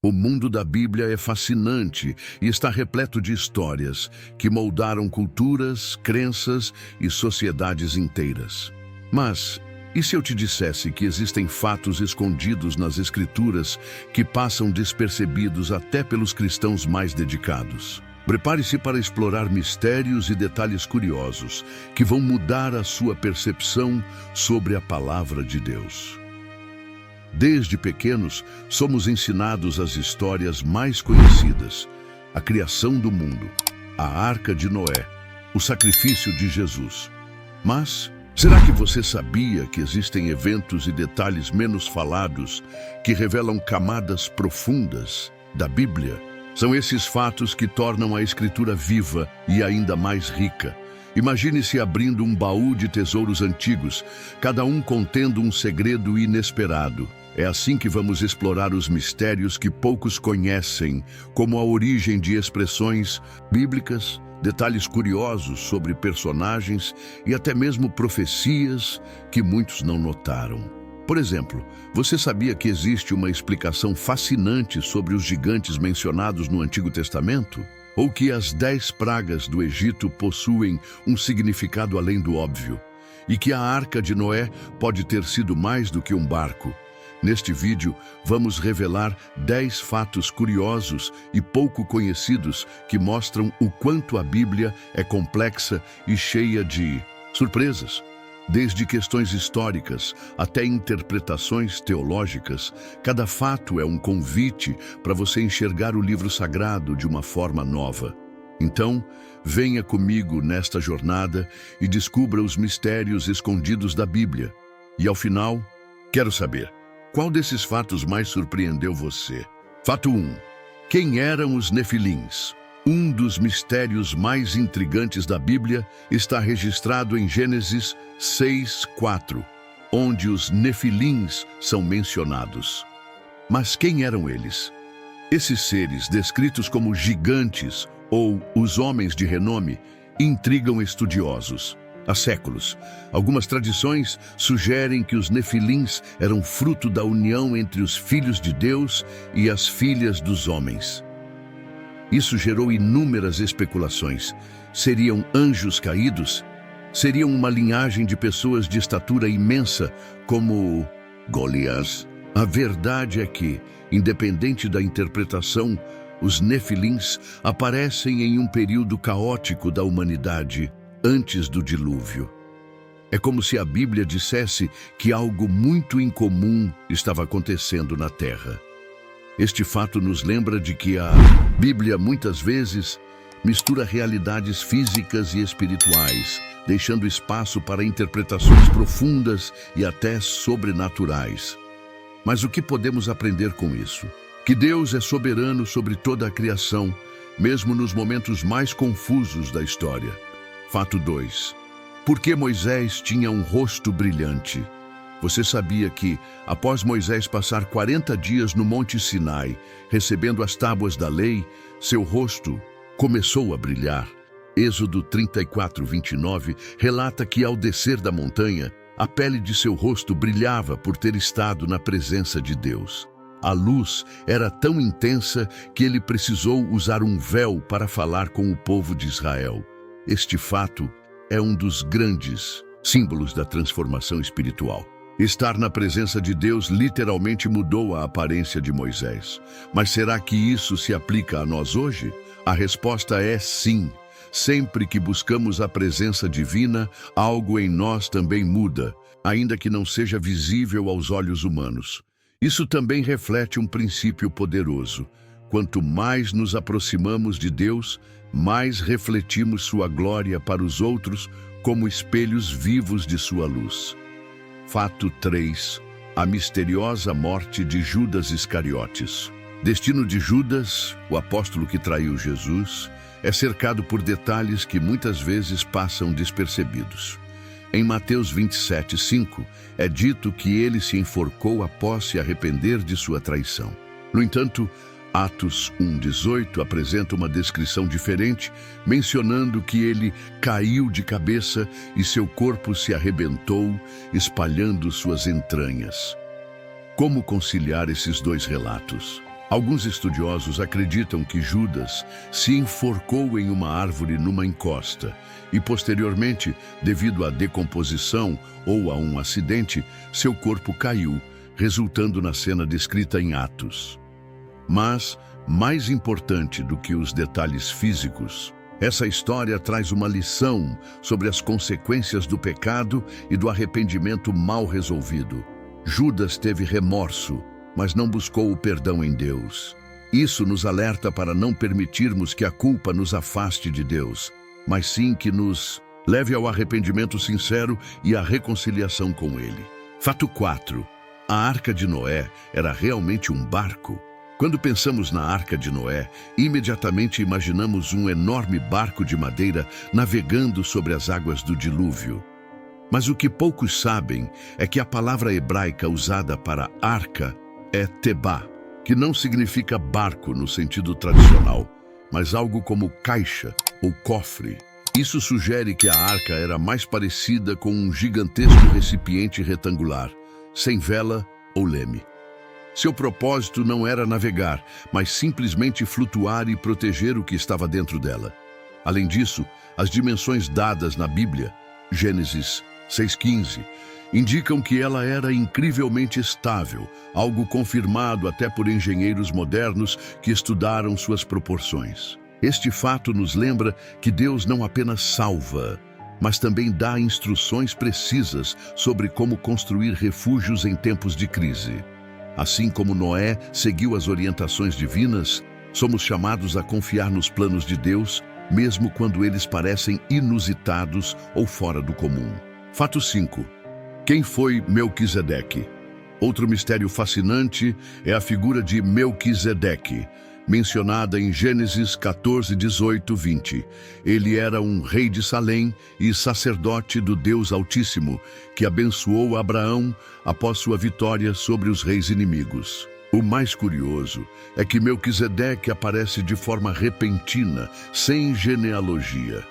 O mundo da Bíblia é fascinante e está repleto de histórias que moldaram culturas, crenças e sociedades inteiras. Mas, e se eu te dissesse que existem fatos escondidos nas Escrituras que passam despercebidos até pelos cristãos mais dedicados? Prepare-se para explorar mistérios e detalhes curiosos que vão mudar a sua percepção sobre a palavra de Deus. Desde pequenos, somos ensinados as histórias mais conhecidas: a criação do mundo, a Arca de Noé, o sacrifício de Jesus. Mas, será que você sabia que existem eventos e detalhes menos falados que revelam camadas profundas da Bíblia? São esses fatos que tornam a Escritura viva e ainda mais rica. Imagine-se abrindo um baú de tesouros antigos, cada um contendo um segredo inesperado. É assim que vamos explorar os mistérios que poucos conhecem, como a origem de expressões bíblicas, detalhes curiosos sobre personagens e até mesmo profecias que muitos não notaram. Por exemplo, você sabia que existe uma explicação fascinante sobre os gigantes mencionados no Antigo Testamento? Ou que as 10 pragas do Egito possuem um significado além do óbvio? E que a Arca de Noé pode ter sido mais do que um barco? Neste vídeo, vamos revelar 10 fatos curiosos e pouco conhecidos que mostram o quanto a Bíblia é complexa e cheia de surpresas. Desde questões históricas até interpretações teológicas, cada fato é um convite para você enxergar o livro sagrado de uma forma nova. Então, venha comigo nesta jornada e descubra os mistérios escondidos da Bíblia. E ao final, quero saber, qual desses fatos mais surpreendeu você? Fato 1. Quem eram os Nefilins? Um dos mistérios mais intrigantes da Bíblia está registrado em Gênesis 6:4, onde os Nefilins são mencionados. Mas quem eram eles? Esses seres, descritos como gigantes ou os homens de renome, intrigam estudiosos. Há séculos, algumas tradições sugerem que os Nefilins eram fruto da união entre os filhos de Deus e as filhas dos homens. Isso gerou inúmeras especulações. Seriam anjos caídos? Seriam uma linhagem de pessoas de estatura imensa, como Golias? A verdade é que, independente da interpretação, os Nefilins aparecem em um período caótico da humanidade, antes do dilúvio. É como se a Bíblia dissesse que algo muito incomum estava acontecendo na Terra. Este fato nos lembra de que a Bíblia muitas vezes mistura realidades físicas e espirituais, deixando espaço para interpretações profundas e até sobrenaturais. Mas o que podemos aprender com isso? Que Deus é soberano sobre toda a criação, mesmo nos momentos mais confusos da história. Fato 2. Por que Moisés tinha um rosto brilhante? Você sabia que, após Moisés passar 40 dias no Monte Sinai, recebendo as tábuas da lei, seu rosto começou a brilhar? Êxodo 34:29 relata que, ao descer da montanha, a pele de seu rosto brilhava por ter estado na presença de Deus. A luz era tão intensa que ele precisou usar um véu para falar com o povo de Israel. Este fato é um dos grandes símbolos da transformação espiritual. Estar na presença de Deus literalmente mudou a aparência de Moisés. Mas será que isso se aplica a nós hoje? A resposta é sim. Sempre que buscamos a presença divina, algo em nós também muda, ainda que não seja visível aos olhos humanos. Isso também reflete um princípio poderoso. Quanto mais nos aproximamos de Deus, mais refletimos sua glória para os outros como espelhos vivos de sua luz. Fato 3. A misteriosa morte de Judas Iscariotes. Destino de Judas, o apóstolo que traiu Jesus, é cercado por detalhes que muitas vezes passam despercebidos. Em Mateus 27:5, é dito que ele se enforcou após se arrepender de sua traição. No entanto, Atos 1:18 apresenta uma descrição diferente, mencionando que ele caiu de cabeça e seu corpo se arrebentou, espalhando suas entranhas. Como conciliar esses dois relatos? Alguns estudiosos acreditam que Judas se enforcou em uma árvore numa encosta e, posteriormente, devido à decomposição ou a um acidente, seu corpo caiu, resultando na cena descrita em Atos. Mas, mais importante do que os detalhes físicos, essa história traz uma lição sobre as consequências do pecado e do arrependimento mal resolvido. Judas teve remorso, mas não buscou o perdão em Deus. Isso nos alerta para não permitirmos que a culpa nos afaste de Deus, mas sim que nos leve ao arrependimento sincero e à reconciliação com Ele. Fato 4. A Arca de Noé era realmente um barco? Quando pensamos na Arca de Noé, imediatamente imaginamos um enorme barco de madeira navegando sobre as águas do dilúvio. Mas o que poucos sabem é que a palavra hebraica usada para arca é tebá, que não significa barco no sentido tradicional, mas algo como caixa ou cofre. Isso sugere que a arca era mais parecida com um gigantesco recipiente retangular, sem vela ou leme. Seu propósito não era navegar, mas simplesmente flutuar e proteger o que estava dentro dela. Além disso, as dimensões dadas na Bíblia, Gênesis 6,15, indicam que ela era incrivelmente estável, algo confirmado até por engenheiros modernos que estudaram suas proporções. Este fato nos lembra que Deus não apenas salva, mas também dá instruções precisas sobre como construir refúgios em tempos de crise. Assim como Noé seguiu as orientações divinas, somos chamados a confiar nos planos de Deus, mesmo quando eles parecem inusitados ou fora do comum. Fato 5. Quem foi Melquisedeque? Outro mistério fascinante é a figura de Melquisedeque, mencionada em Gênesis 14, 18, 20. Ele era um rei de Salém e sacerdote do Deus Altíssimo, que abençoou Abraão após sua vitória sobre os reis inimigos. O mais curioso é que Melquisedeque aparece de forma repentina, sem genealogia,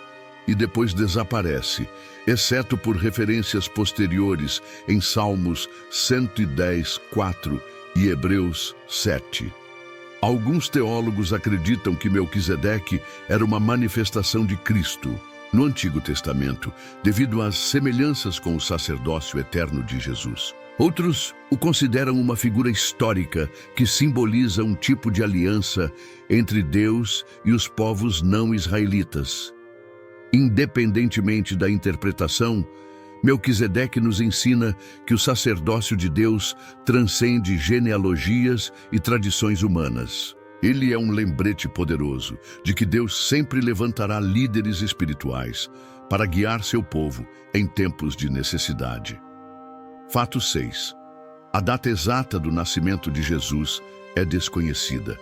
e depois desaparece, exceto por referências posteriores em Salmos 110, 4 e Hebreus 7. Alguns teólogos acreditam que Melquisedeque era uma manifestação de Cristo no Antigo Testamento, devido às semelhanças com o sacerdócio eterno de Jesus. Outros o consideram uma figura histórica que simboliza um tipo de aliança entre Deus e os povos não israelitas. Independentemente da interpretação, Melquisedeque nos ensina que o sacerdócio de Deus transcende genealogias e tradições humanas. Ele é um lembrete poderoso de que Deus sempre levantará líderes espirituais para guiar seu povo em tempos de necessidade. Fato 6. A data exata do nascimento de Jesus é desconhecida.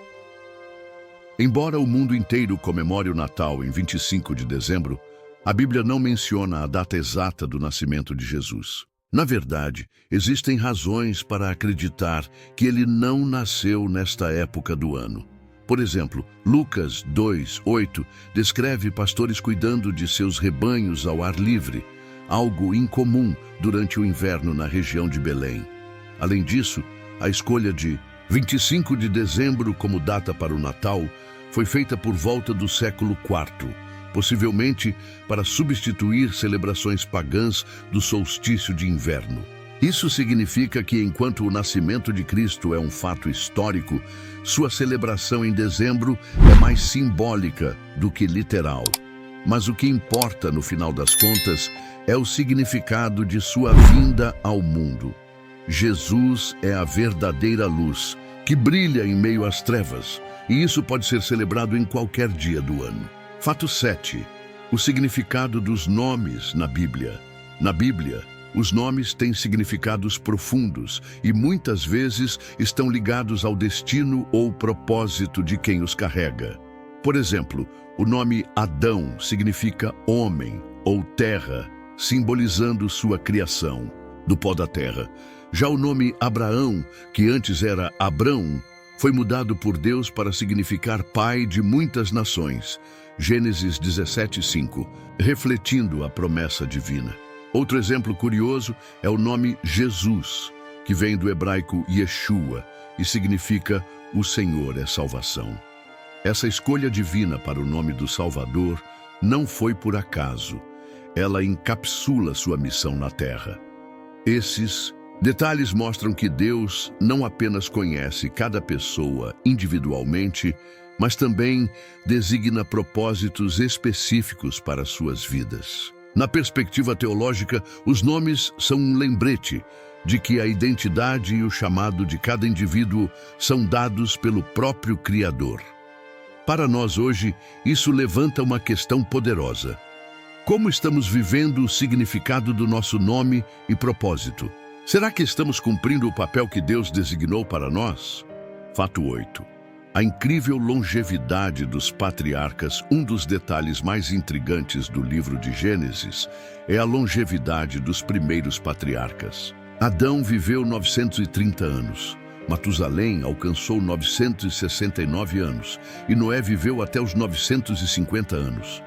Embora o mundo inteiro comemore o Natal em 25 de dezembro, a Bíblia não menciona a data exata do nascimento de Jesus. Na verdade, existem razões para acreditar que ele não nasceu nesta época do ano. Por exemplo, Lucas 2:8 descreve pastores cuidando de seus rebanhos ao ar livre, algo incomum durante o inverno na região de Belém. Além disso, a escolha de 25 de dezembro como data para o Natal foi feita por volta do século IV, possivelmente para substituir celebrações pagãs do solstício de inverno. Isso significa que, enquanto o nascimento de Cristo é um fato histórico, sua celebração em dezembro é mais simbólica do que literal. Mas o que importa, no final das contas, é o significado de sua vinda ao mundo. Jesus é a verdadeira luz, que brilha em meio às trevas, e isso pode ser celebrado em qualquer dia do ano. Fato 7. O significado dos nomes na Bíblia. Na Bíblia, os nomes têm significados profundos e muitas vezes estão ligados ao destino ou propósito de quem os carrega. Por exemplo, o nome Adão significa homem ou terra, simbolizando sua criação, do pó da terra. Já o nome Abraão, que antes era Abrão, foi mudado por Deus para significar pai de muitas nações, Gênesis 17:5, refletindo a promessa divina. Outro exemplo curioso é o nome Jesus, que vem do hebraico Yeshua e significa o Senhor é salvação. Essa escolha divina para o nome do Salvador não foi por acaso. Ela encapsula sua missão na terra. Esses detalhes mostram que Deus não apenas conhece cada pessoa individualmente, mas também designa propósitos específicos para suas vidas. Na perspectiva teológica, os nomes são um lembrete de que a identidade e o chamado de cada indivíduo são dados pelo próprio Criador. Para nós hoje, isso levanta uma questão poderosa. Como estamos vivendo o significado do nosso nome e propósito? Será que estamos cumprindo o papel que Deus designou para nós? Fato 8. A incrível longevidade dos patriarcas. Um dos detalhes mais intrigantes do livro de Gênesis é a longevidade dos primeiros patriarcas. Adão viveu 930 anos. Matusalém alcançou 969 anos e Noé viveu até os 950 anos.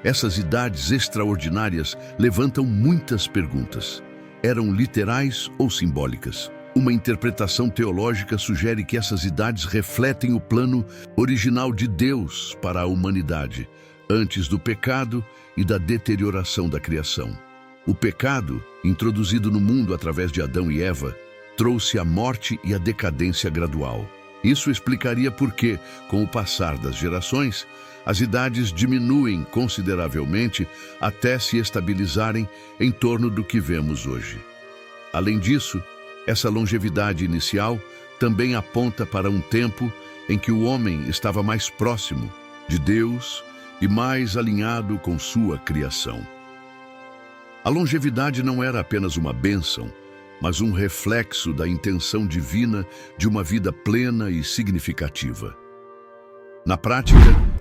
Essas idades extraordinárias levantam muitas perguntas. Eram literais ou simbólicas? Uma interpretação teológica sugere que essas idades refletem o plano original de Deus para a humanidade, antes do pecado e da deterioração da criação. O pecado, introduzido no mundo através de Adão e Eva, trouxe a morte e a decadência gradual. Isso explicaria por que, com o passar das gerações, as idades diminuem consideravelmente até se estabilizarem em torno do que vemos hoje. Além disso, essa longevidade inicial também aponta para um tempo em que o homem estava mais próximo de Deus e mais alinhado com sua criação. A longevidade não era apenas uma bênção, mas um reflexo da intenção divina de uma vida plena e significativa. Na prática,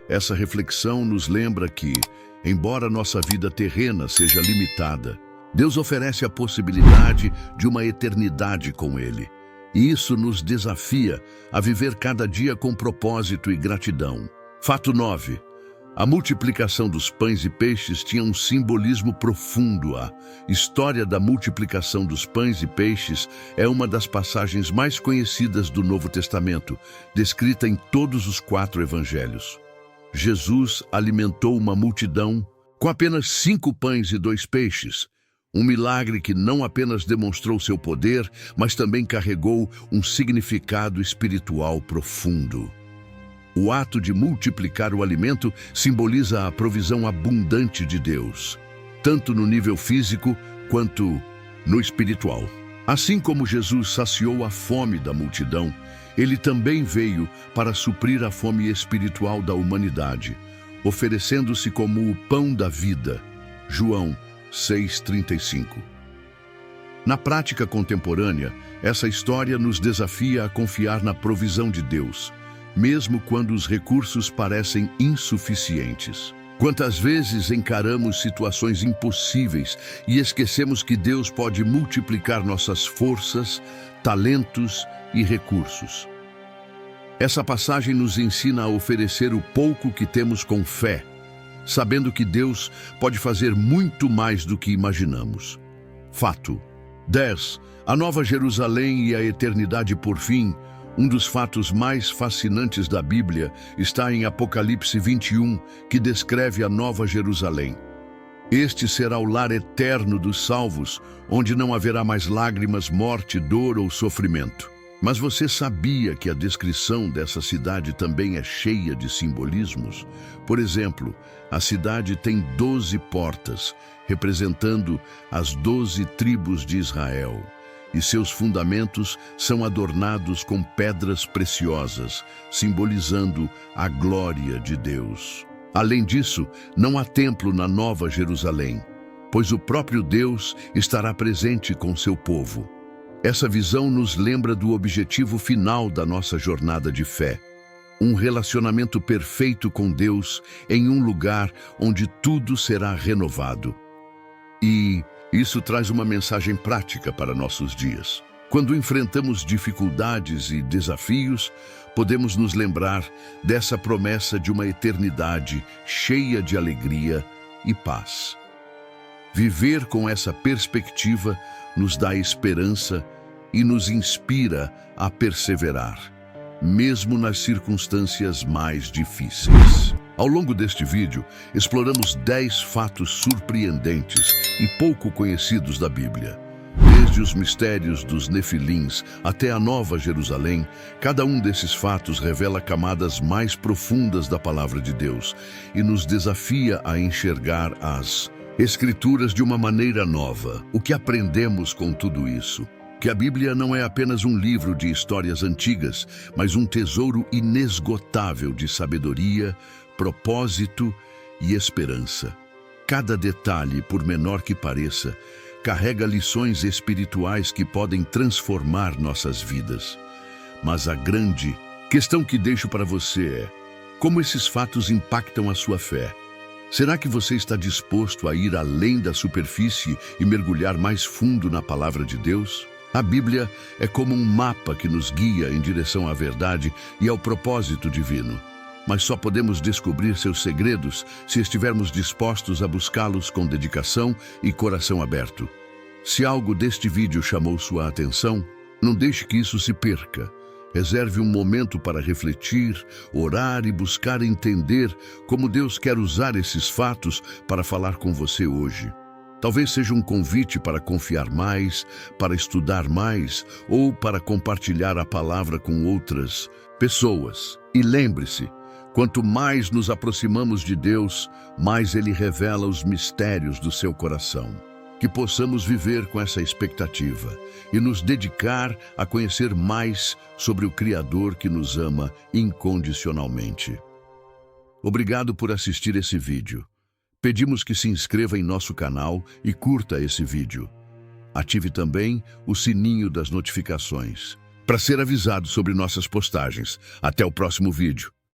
essa reflexão nos lembra que, embora nossa vida terrena seja limitada, Deus oferece a possibilidade de uma eternidade com Ele. E isso nos desafia a viver cada dia com propósito e gratidão. Fato 9. A multiplicação dos pães e peixes tinha um simbolismo profundo. A história da multiplicação dos pães e peixes é uma das passagens mais conhecidas do Novo Testamento, descrita em todos os 4 evangelhos. Jesus alimentou uma multidão com apenas 5 pães e 2 peixes, um milagre que não apenas demonstrou seu poder, mas também carregou um significado espiritual profundo. O ato de multiplicar o alimento simboliza a provisão abundante de Deus, tanto no nível físico quanto no espiritual. Assim como Jesus saciou a fome da multidão, ele também veio para suprir a fome espiritual da humanidade, oferecendo-se como o pão da vida. João 6,35. Na prática contemporânea, essa história nos desafia a confiar na provisão de Deus, mesmo quando os recursos parecem insuficientes. Quantas vezes encaramos situações impossíveis e esquecemos que Deus pode multiplicar nossas forças, talentos e recursos. Essa passagem nos ensina a oferecer o pouco que temos com fé, sabendo que Deus pode fazer muito mais do que imaginamos. Fato 10. A Nova Jerusalém e a eternidade por fim. Um dos fatos mais fascinantes da Bíblia está em Apocalipse 21, que descreve a Nova Jerusalém. Este será o lar eterno dos salvos, onde não haverá mais lágrimas, morte, dor ou sofrimento. Mas você sabia que a descrição dessa cidade também é cheia de simbolismos? Por exemplo, a cidade tem 12 portas, representando as 12 tribos de Israel. E seus fundamentos são adornados com pedras preciosas, simbolizando a glória de Deus. Além disso, não há templo na Nova Jerusalém, pois o próprio Deus estará presente com seu povo. Essa visão nos lembra do objetivo final da nossa jornada de fé: um relacionamento perfeito com Deus em um lugar onde tudo será renovado. E isso traz uma mensagem prática para nossos dias. Quando enfrentamos dificuldades e desafios, podemos nos lembrar dessa promessa de uma eternidade cheia de alegria e paz. Viver com essa perspectiva nos dá esperança e nos inspira a perseverar. mesmo nas circunstâncias mais difíceis. Ao longo deste vídeo, exploramos 10 fatos surpreendentes e pouco conhecidos da Bíblia. Desde os mistérios dos Nefilins até a Nova Jerusalém, cada um desses fatos revela camadas mais profundas da Palavra de Deus e nos desafia a enxergar as Escrituras de uma maneira nova. O que aprendemos com tudo isso? Que a Bíblia não é apenas um livro de histórias antigas, mas um tesouro inesgotável de sabedoria, propósito e esperança. Cada detalhe, por menor que pareça, carrega lições espirituais que podem transformar nossas vidas. Mas a grande questão que deixo para você é: como esses fatos impactam a sua fé? Será que você está disposto a ir além da superfície e mergulhar mais fundo na palavra de Deus? A Bíblia é como um mapa que nos guia em direção à verdade e ao propósito divino. Mas só podemos descobrir seus segredos se estivermos dispostos a buscá-los com dedicação e coração aberto. Se algo deste vídeo chamou sua atenção, não deixe que isso se perca. Reserve um momento para refletir, orar e buscar entender como Deus quer usar esses fatos para falar com você hoje. Talvez seja um convite para confiar mais, para estudar mais ou para compartilhar a palavra com outras pessoas. E lembre-se, quanto mais nos aproximamos de Deus, mais Ele revela os mistérios do seu coração. Que possamos viver com essa expectativa e nos dedicar a conhecer mais sobre o Criador que nos ama incondicionalmente. Obrigado por assistir esse vídeo. Pedimos que se inscreva em nosso canal e curta esse vídeo. Ative também o sininho das notificações para ser avisado sobre nossas postagens. Até o próximo vídeo.